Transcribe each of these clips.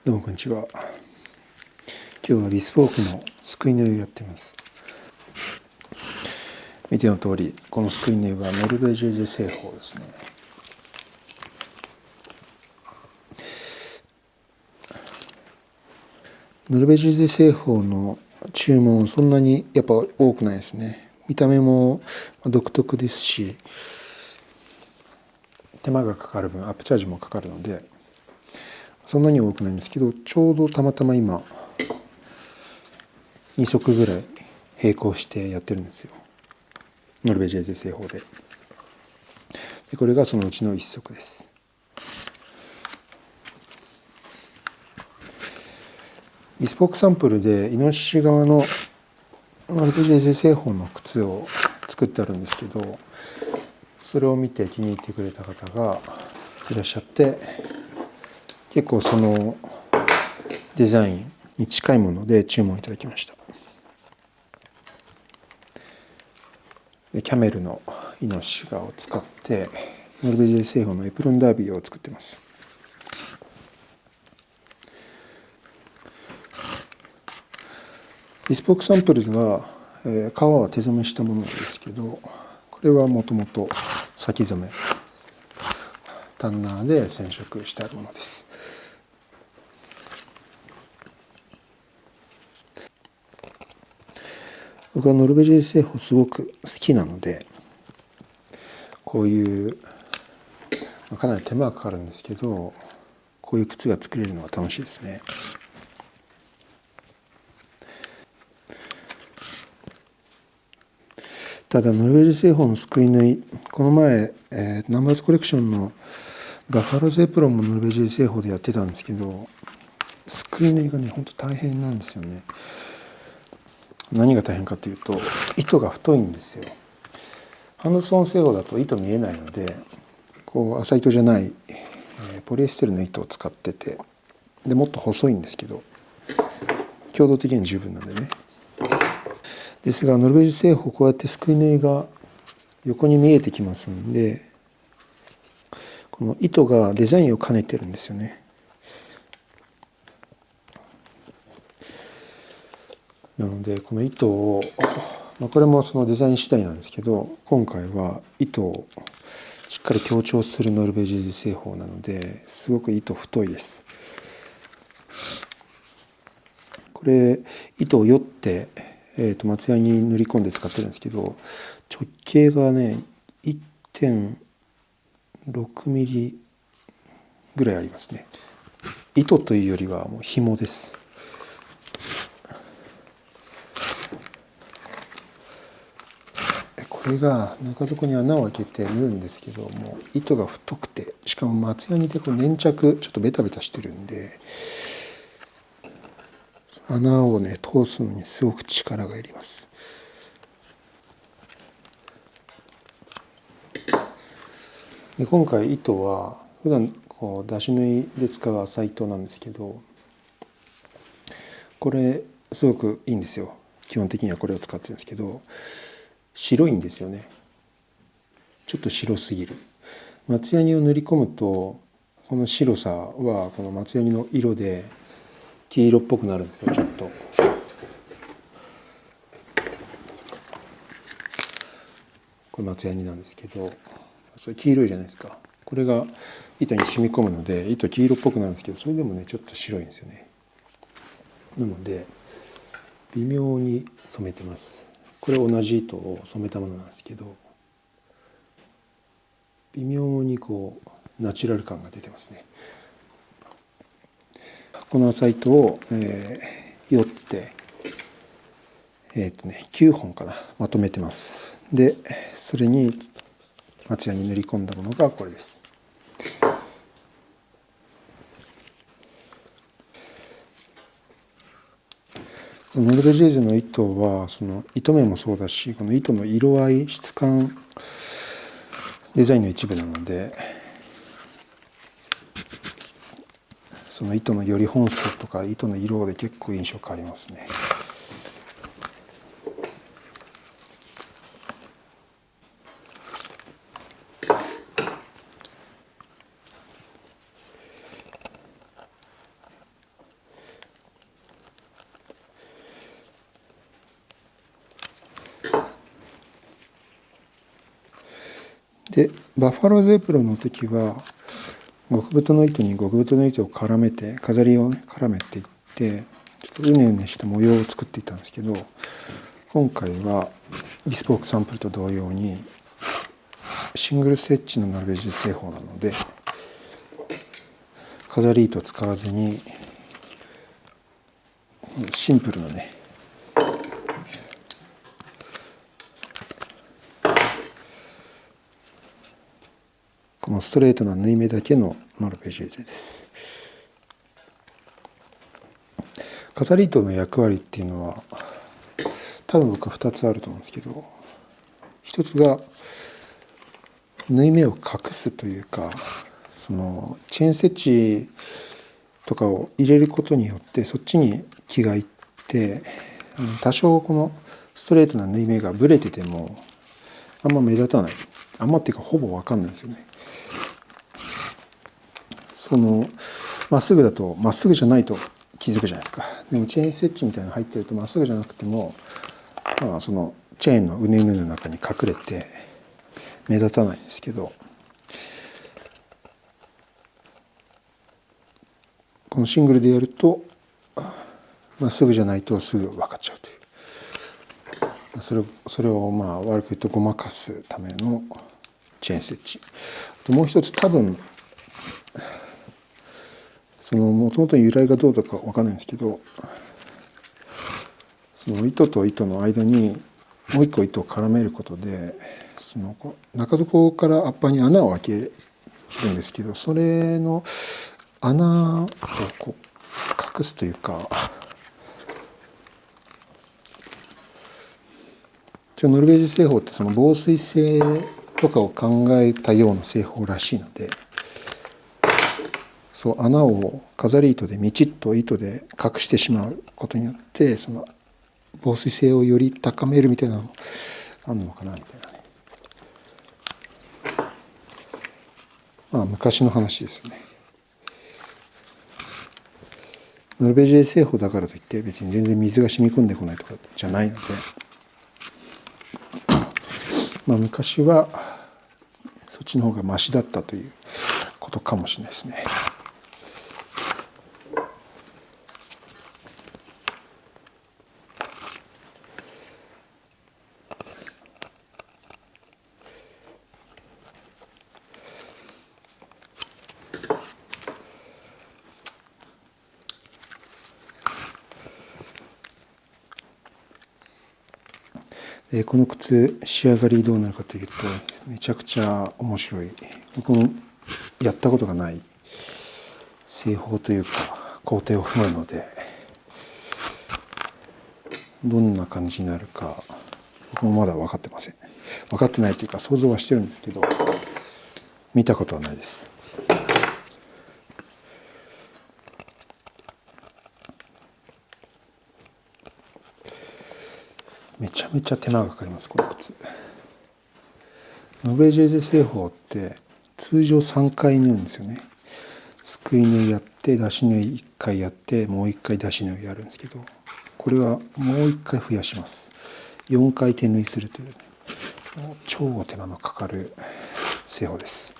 どうもこんにちは。今日はビスポークのすくい縫いをやっています。見ての通り、このすくい縫いはノルベジェゼ製法ですね。ノルベジェゼ製法の注文そんなにやっぱ多くないですね。見た目も独特ですし、手間がかかる分アップチャージもかかるのでそんなに多くないんですけど、ちょうどたまたま今2足ぐらい並行してやってるんですよ、ノルベジェゼ製法で。これがそのうちの1足です。ビスポークサンプルでイノシシ側のノルベジェゼ製法の靴を作ってあるんですけど、それを見て気に入ってくれた方がいらっしゃって、結構そのデザインに近いもので注文いただきました。キャメルのイノシシ側を使ってノルベジェゼ製法のエプロンダービーを作ってます。ビスポークサンプルでは革は手染めしたものですけど、これはもともと先染めタンナーで染色してあるものです。僕はノルベジェゼ製法すごく好きなので、こういうかなり手間がかかるんですけど、こういう靴が作れるのは楽しいですね。ただノルベジェ製法のすくい縫い、この前、ナンバーズコレクションのバッファローズエプロンもノルベジェ製法でやってたんですけど、すくい縫いがね本当大変なんですよね。何が大変かというと、糸が太いんですよ。ハンドソン製法だと糸見えないので、こう麻糸じゃないポリエステルの糸を使ってて、でもっと細いんですけど強度的に十分なんでね。ですがノルベージ製法、こうやってすくい縫いが横に見えてきますんで、この糸がデザインを兼ねてるんですよね。なのでこの糸を、これもそのデザイン次第なんですけど、今回は糸をしっかり強調するノルベージ製法なのですごく糸太いです。これ糸をよって松ヤに塗り込んで使ってるんですけど、直径がね 1.6 ミリぐらいありますね。糸というよりはもう紐です。これが中底に穴を開けて縫うんですけども、糸が太くて、しかも松ヤニでこう粘着ちょっとベタベタしてるんで、穴をね通すのにすごく力がいります。で今回糸は普段こう出し縫いで使う麻糸なんですけど、これすごくいいんですよ。基本的にはこれを使ってるんですけど、白いんですよね。ちょっと白すぎる。松ヤニを塗り込むとこの白さはこの松ヤニの色で黄色っぽくなるんですよ。ちょっとこれ松ヤニなんですけど、それ黄色いじゃないですか。これが糸に染み込むので糸黄色っぽくなるんですけど、それでもねちょっと白いんですよね。なので微妙に染めてます。これ同じ糸を染めたものなんですけど、微妙にこうナチュラル感が出てますね。この麻糸を、よって9本かなまとめてます。でそれに松ヤに塗り込んだものがこれです。ノルベジェーゼの糸はその糸目もそうだし、この糸の色合い、質感、デザインの一部なので、その糸のより本数とか糸の色で結構印象変わりますね。でバッファローゼプロンの時は極太の糸に極太の糸を絡めて飾りをね絡めていってちょっとうねうねした模様を作っていったんですけど、今回はビスポークサンプルと同様にシングルステッチのノルベージ製法なので飾り糸を使わずにシンプルなねこのストレートな縫い目だけのノルベージェーゼです。飾り糸の役割っていうのは多分僕は2つあると思うんですけど、一つが縫い目を隠すというか、そのチェーンステッチとかを入れることによってそっちに気がいって多少このストレートな縫い目がブレててもあんま目立たない、あんまっていうかほぼ分かんないんですよね。そのまっすぐだとまっすぐじゃないと気づくじゃないですか。でもチェーンステッチみたいなの入ってるとまっすぐじゃなくても、そのチェーンのうねうねの中に隠れて目立たないんですけど、このシングルでやるとまっすぐじゃないとすぐ分かっちゃうという、それを悪く言うとごまかすためのチェーンステッチ。もう一つ多分そのもともと由来がどうだか分かんないんですけど、その糸と糸の間にもう一個糸を絡めることでその中底からアッパーに穴を開けるんですけど、それの穴をこう隠すというか、ノルベージ製法ってその防水性とかを考えたような製法らしいので、そう穴を飾り糸でみちっと糸で隠してしまうことによってその防水性をより高めるみたいなのもあるのかなみたいなね。昔の話ですよね。ノルベージ製法だからといって別に全然水が染み込んでこないとかじゃないので、昔はそっちの方がマシだったということかもしれないですね。この靴仕上がりどうなるかというとめちゃくちゃ面白い、僕もやったことがない製法というか工程を踏むので、どんな感じになるか僕もまだ分かってません。分かってないというか想像はしてるんですけど見たことはないです。めちゃめちゃ手間がかかりますこの靴。ノルベージェ製法って通常3回縫うんですよね。すくい縫いやって出し縫い1回やってもう1回出し縫いやるんですけど、これはもう1回増やします。4回手縫いするという超手間のかかる製法です。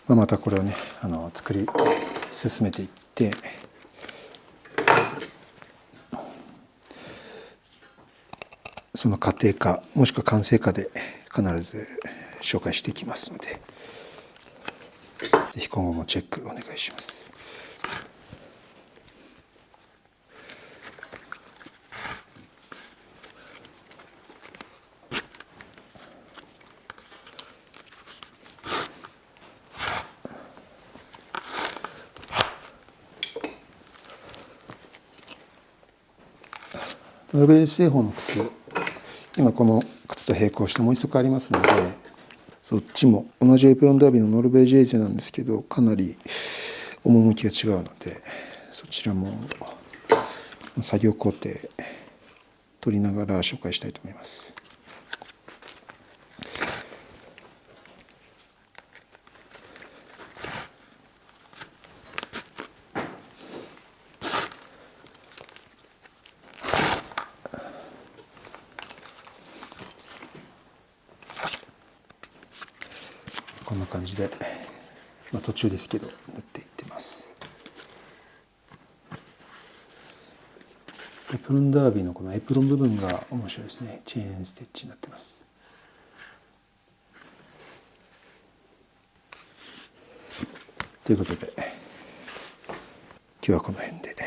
またこれをね作り進めていってその過程かもしくは完成かで必ず紹介していきますので、ぜひ今後もチェックお願いします。ノルベージ製法の靴、今この靴と並行してもう一足ありますので、そっちも同じエプロンダービーのノルベージエーゼなんですけどかなり趣が違うので、そちらも作業工程取りながら紹介したいと思います。こんな感じで、途中ですけど縫っていってます。エプロンダービーのこのエプロン部分が面白いですね。チェーンステッチになってます。ということで今日はこの辺で。